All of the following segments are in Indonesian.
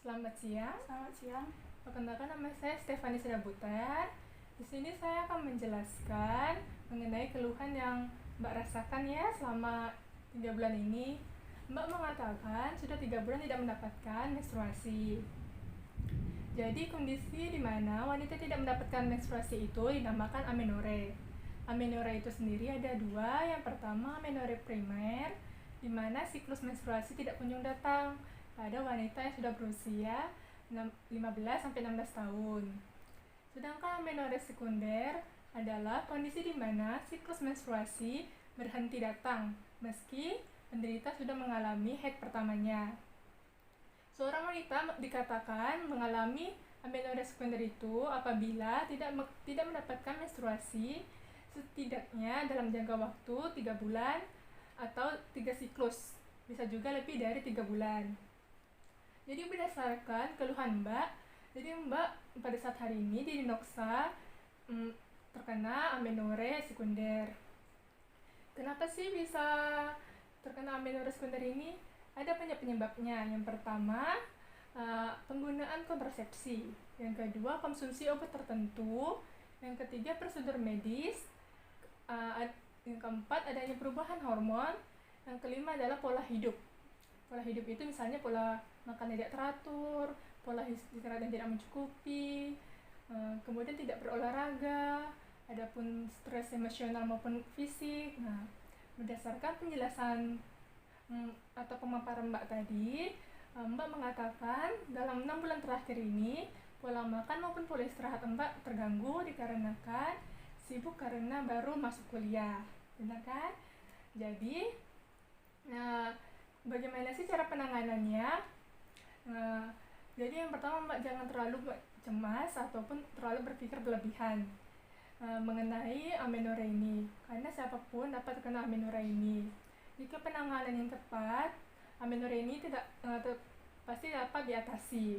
Selamat siang. Selamat siang. Perkenalkan, nama saya Stefani Serabutan. Di sini saya akan menjelaskan mengenai keluhan yang Mbak rasakan ya selama 3 bulan ini. Mbak mengatakan sudah 3 bulan tidak mendapatkan menstruasi. Jadi kondisi di mana wanita tidak mendapatkan menstruasi itu dinamakan amenore. Amenore itu sendiri ada dua. Yang pertama amenore primer, di mana siklus menstruasi tidak kunjung datang pada wanita yang sudah berusia 15-16 tahun. Sedangkan amenore sekunder adalah kondisi di mana siklus menstruasi berhenti datang meski penderita sudah mengalami haid pertamanya. Seorang wanita dikatakan mengalami amenore sekunder itu apabila tidak mendapatkan menstruasi setidaknya dalam jangka waktu 3 bulan atau 3 siklus, bisa juga lebih dari 3 bulan. Jadi berdasarkan keluhan Mbak, jadi Mbak pada saat hari ini didiagnosa terkena amenore sekunder. Kenapa sih bisa terkena amenore sekunder ini? Ada banyak penyebabnya. Yang pertama, penggunaan kontrasepsi. Yang kedua, konsumsi obat tertentu. Yang ketiga, prosedur medis. Yang keempat, adanya perubahan hormon. Yang kelima adalah pola hidup. Pola hidup itu misalnya pola makan tidak teratur, pola istirahat yang tidak mencukupi, kemudian tidak berolahraga, adapun stres emosional maupun fisik. Nah, berdasarkan penjelasan atau pemaparan Mbak tadi, Mbak mengatakan dalam 6 bulan terakhir ini pola makan maupun pola istirahat Mbak terganggu dikarenakan sibuk karena baru masuk kuliah, benar kan? Jadi, bagaimana sih cara penanganannya? Jadi yang pertama Mbak jangan terlalu cemas ataupun terlalu berpikir berlebihan mengenai amenore ini, karena siapapun dapat terkena amenore ini. Jika penanganan yang tepat, amenore ini pasti dapat diatasi.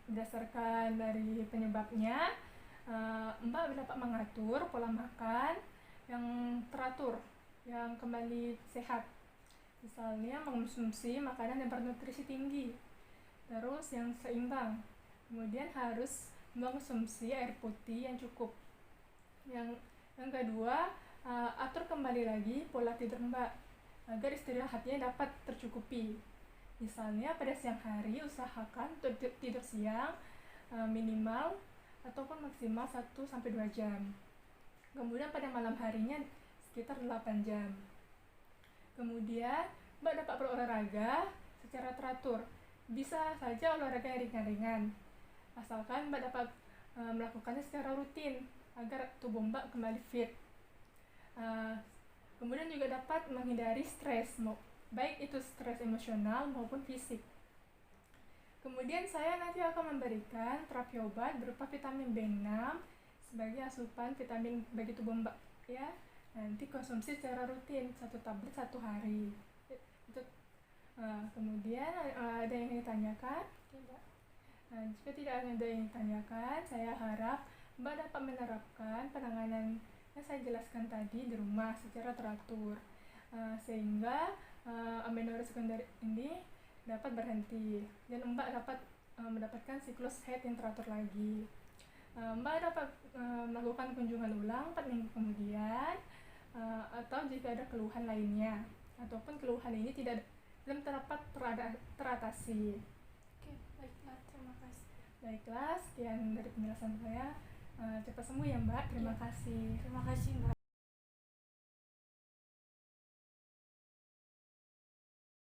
Berdasarkan dari penyebabnya, Mbak dapat mengatur pola makan yang teratur, yang kembali sehat. Misalnya mengonsumsi makanan yang bernutrisi tinggi, terus yang seimbang. Kemudian harus mengonsumsi air putih yang cukup. Yang kedua, atur kembali lagi pola tidur Mbak agar istirahatnya dapat tercukupi. Misalnya pada siang hari usahakan tidur siang minimal ataupun maksimal 1-2 jam. Kemudian pada malam harinya sekitar 8 jam. Kemudian Mbak dapat berolahraga secara teratur. Bisa saja olahraga yang ringan-ringan, asalkan Mbak dapat melakukannya secara rutin agar tubuh Mbak kembali fit. Kemudian juga dapat menghindari stres, baik itu stres emosional maupun fisik. Kemudian saya nanti akan memberikan terapi obat berupa vitamin B6 sebagai asupan vitamin bagi tubuh Mbak ya. Nanti konsumsi secara rutin 1 tablet 1 hari. Kemudian ada yang ingin ditanyakan? Tidak. Jika tidak ada yang ditanyakan, saya harap Mbak dapat menerapkan penanganan yang saya jelaskan tadi di rumah secara teratur, sehingga amenore sekunder ini dapat berhenti dan Mbak dapat mendapatkan siklus haid yang teratur lagi. Mbak dapat melakukan kunjungan ulang 4 minggu kemudian, atau jika ada keluhan lainnya ataupun keluhan ini belum dapat teratasi. Oke, baiklah, terima kasih. Baiklah, sekian dari penjelasan saya. Cepat sembuh ya Mbak. Terima kasih. Terima kasih Mbak.